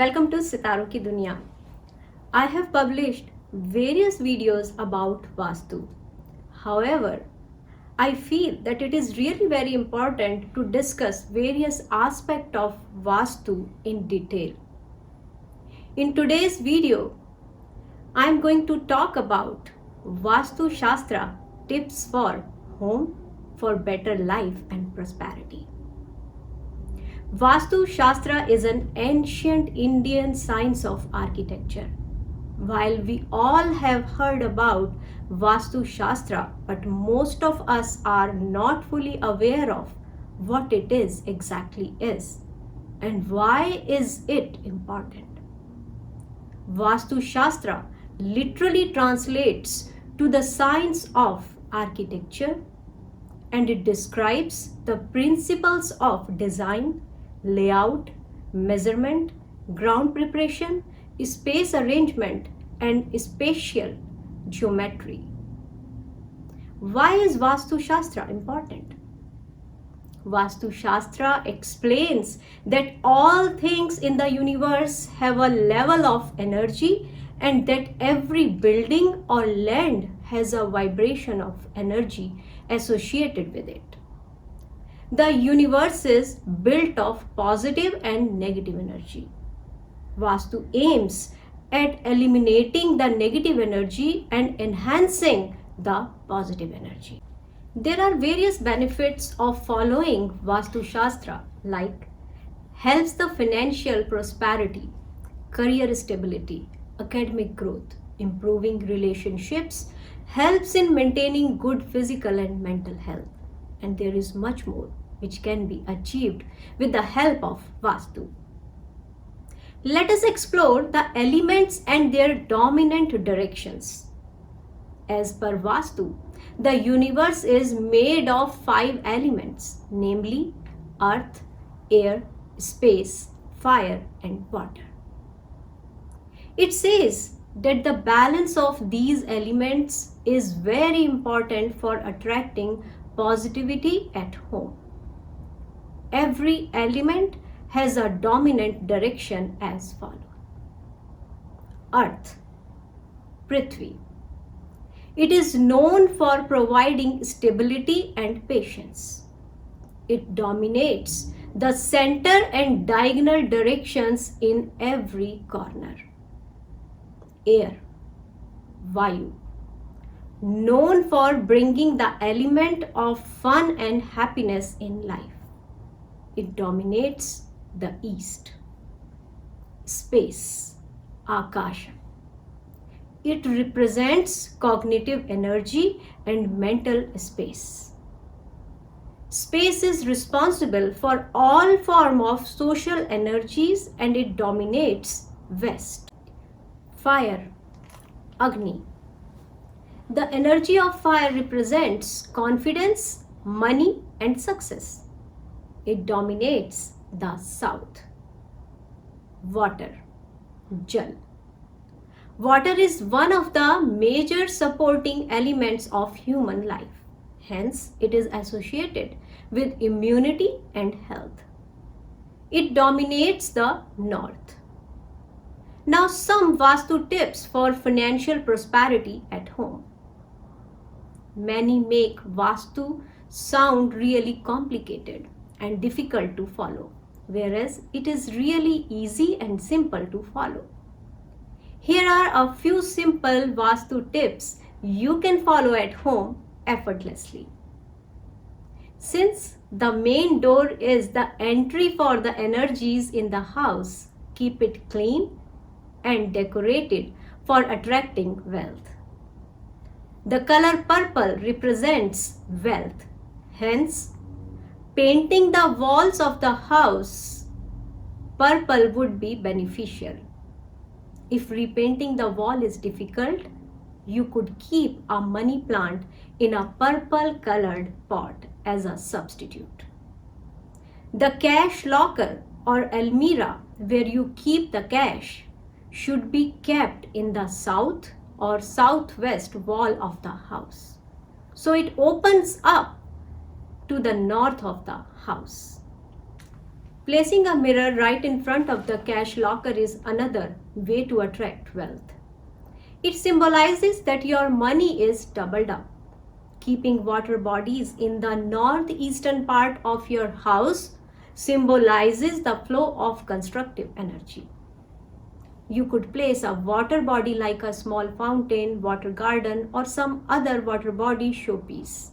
Welcome to Sitaron Ki Duniya. I have published various videos about Vastu. However, I feel that it is really very important to discuss various aspects of Vastu in detail. In today's video, I am going to talk about Vastu Shastra tips for home for better life and prosperity. Vastu Shastra is an ancient Indian science of architecture. While we all have heard about Vastu Shastra, but most of us are not fully aware of what it is exactly is and why is it important. Vastu Shastra literally translates to the science of architecture, and it describes the principles of design, layout, measurement, ground preparation, space arrangement, and spatial geometry. Why is Vastu Shastra important? Vastu Shastra explains that all things in the universe have a level of energy and that every building or land has a vibration of energy associated with it. The universe is built of positive and negative energy. Vastu aims at eliminating the negative energy and enhancing the positive energy. There are various benefits of following Vastu Shastra, like helps the financial prosperity, career stability, academic growth, improving relationships, helps in maintaining good physical and mental health, and there is much more which can be achieved with the help of Vastu. Let us explore the elements and their dominant directions. As per Vastu, the universe is made of 5 elements, namely earth, air, space, fire, and water. It says that the balance of these elements is very important for attracting positivity at home. Every element has a dominant direction as follows. Earth, Prithvi. It is known for providing stability and patience. It dominates the center and diagonal directions in every corner. Air, Vayu. Known for bringing the element of fun and happiness in life. It dominates the east. Space, Akasha. It represents cognitive energy and mental space. Space is responsible for all forms of social energies and it dominates west. Fire, Agni. The energy of fire represents confidence, money, and success. It dominates the south. Water, Jal. Water is one of the major supporting elements of human life. Hence, it is associated with immunity and health. It dominates the north. Now, some Vastu tips for financial prosperity at home. Many make Vastu sound really complicated and difficult to follow, whereas it is really easy and simple to follow. Here are a few simple Vastu tips you can follow at home effortlessly. Since the main door is the entry for the energies in the house, keep it clean and decorated for attracting wealth. The color purple represents wealth. Hence, painting the walls of the house purple would be beneficial. If repainting the wall is difficult, you could keep a money plant in a purple colored pot as a substitute. The cash locker or almirah where you keep the cash should be kept in the south or southwest wall of the house, so it opens up to the north of the house. Placing a mirror right in front of the cash locker is another way to attract wealth. It symbolizes that your money is doubled up. Keeping water bodies in the northeastern part of your house symbolizes the flow of constructive energy. You could place a water body like a small fountain, water garden, or some other water body showpiece.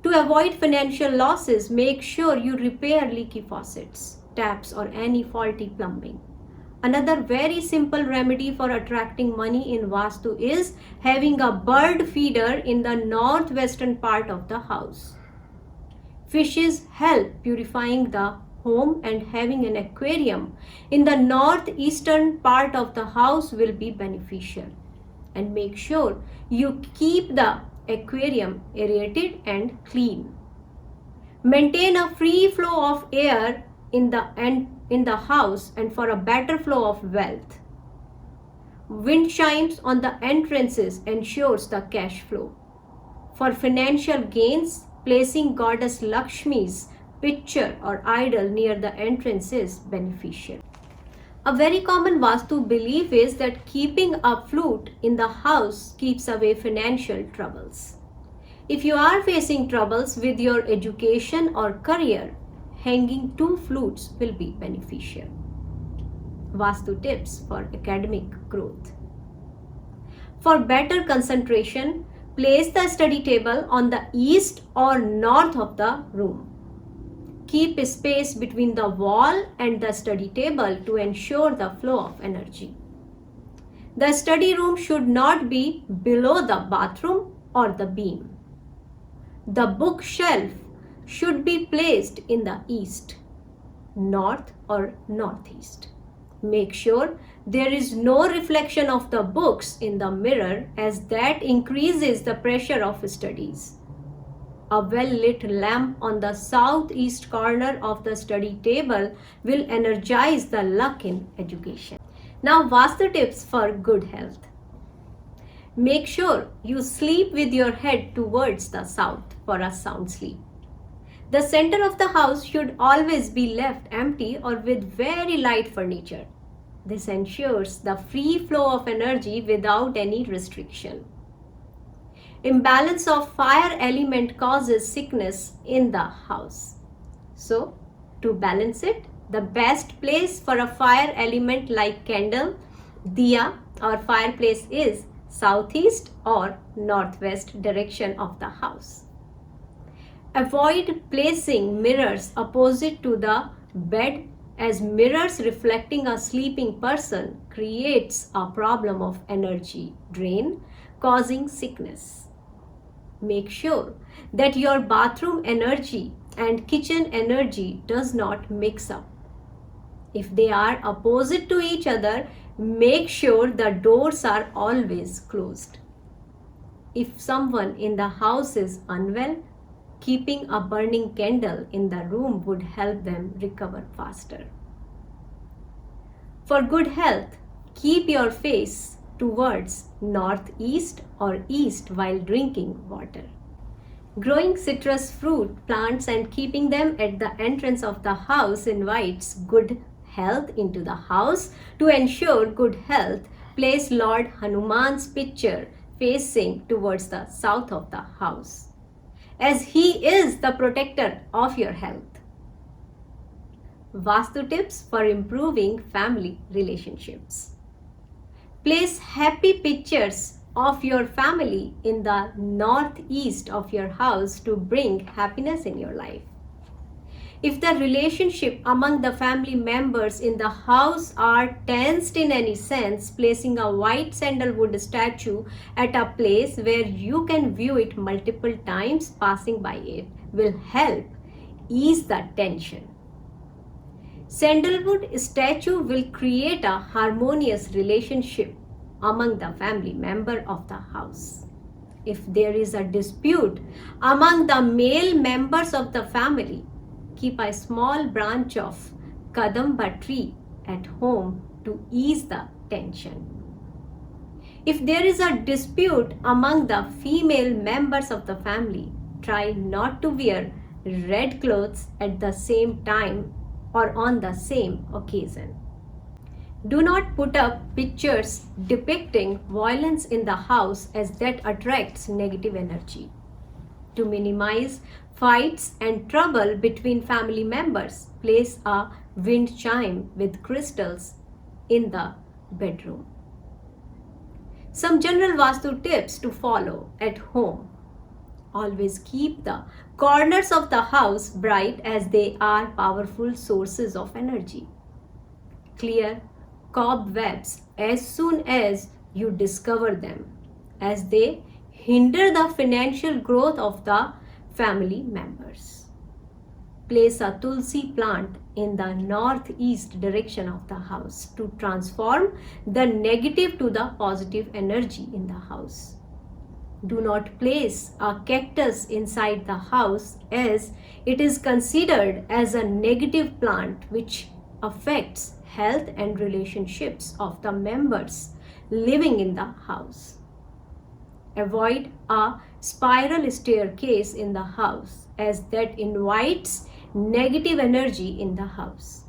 To avoid financial losses, make sure you repair leaky faucets, taps, or any faulty plumbing. Another very simple remedy for attracting money in Vastu is having a bird feeder in the northwestern part of the house. Fishes help purifying the home, and having an aquarium in the northeastern part of the house will be beneficial. And make sure you keep the aquarium aerated and clean. Maintain a free flow of air in the house and for a better flow of wealth. Wind chimes on the entrances ensures the cash flow. For financial gains, placing Goddess Lakshmi's picture or idol near the entrance is beneficial. A very common Vastu belief is that keeping a flute in the house keeps away financial troubles. If you are facing troubles with your education or career, hanging 2 flutes will be beneficial. Vastu tips for academic growth. For better concentration, place the study table on the east or north of the room. Keep space between the wall and the study table to ensure the flow of energy. The study room should not be below the bathroom or the beam. The bookshelf should be placed in the east, north, or northeast. Make sure there is no reflection of the books in the mirror, as that increases the pressure of studies. A well-lit lamp on the southeast corner of the study table will energize the luck in education. Now, Vastu tips for good health. Make sure you sleep with your head towards the south for a sound sleep. The center of the house should always be left empty or with very light furniture. This ensures the free flow of energy without any restriction. Imbalance of fire element causes sickness in the house. So, to balance it, the best place for a fire element like candle, diya, or fireplace is southeast or northwest direction of the house. Avoid placing mirrors opposite to the bed, as mirrors reflecting a sleeping person creates a problem of energy drain, causing sickness. Make sure that your bathroom energy and kitchen energy does not mix up. If they are opposite to each other, make sure the doors are always closed. If someone in the house is unwell, keeping a burning candle in the room would help them recover faster. For good health, keep your face towards northeast or east while drinking water. Growing citrus fruit plants and keeping them at the entrance of the house invites good health into the house. To ensure good health, place Lord Hanuman's picture facing towards the south of the house, as he is the protector of your health. Vastu tips for improving family relationships. Place happy pictures of your family in the northeast of your house to bring happiness in your life. If the relationship among the family members in the house are tensed in any sense, placing a white sandalwood statue at a place where you can view it multiple times passing by it will help ease the tension. Sandalwood statue will create a harmonious relationship among the family member of the house. If there is a dispute among the male members of the family, keep a small branch of kadamba tree at home to ease the tension. If there is a dispute among the female members of the family, try not to wear red clothes at the same time or on the same occasion. Do not put up pictures depicting violence in the house, as that attracts negative energy. To minimize fights and trouble between family members, place a wind chime with crystals in the bedroom. Some general Vastu tips to follow at home. Always keep the corners of the house bright, as they are powerful sources of energy. Clear cobwebs as soon as you discover them, as they hinder the financial growth of the family members. Place a tulsi plant in the northeast direction of the house to transform the negative to the positive energy in the house. Do not place a cactus inside the house, as it is considered as a negative plant which affects health and relationships of the members living in the house. Avoid a spiral staircase in the house, as that invites negative energy in the house.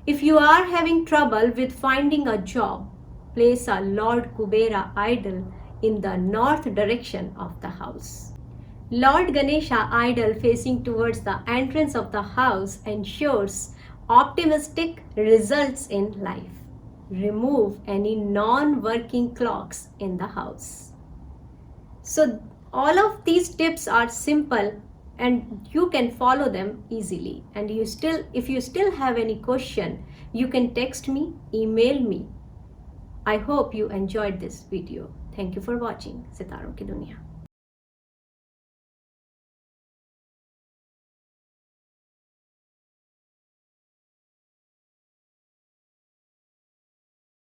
If you are having trouble with finding a job, place a Lord Kubera idol in the north direction of the house. Lord Ganesha idol facing towards the entrance of the house ensures optimistic results in life. Remove any non-working clocks in the house. So all of these tips are simple and you can follow them easily. And if you still have any question, you can text me, email me. I hope you enjoyed this video. Thank you for watching Sitaron Ki Duniya.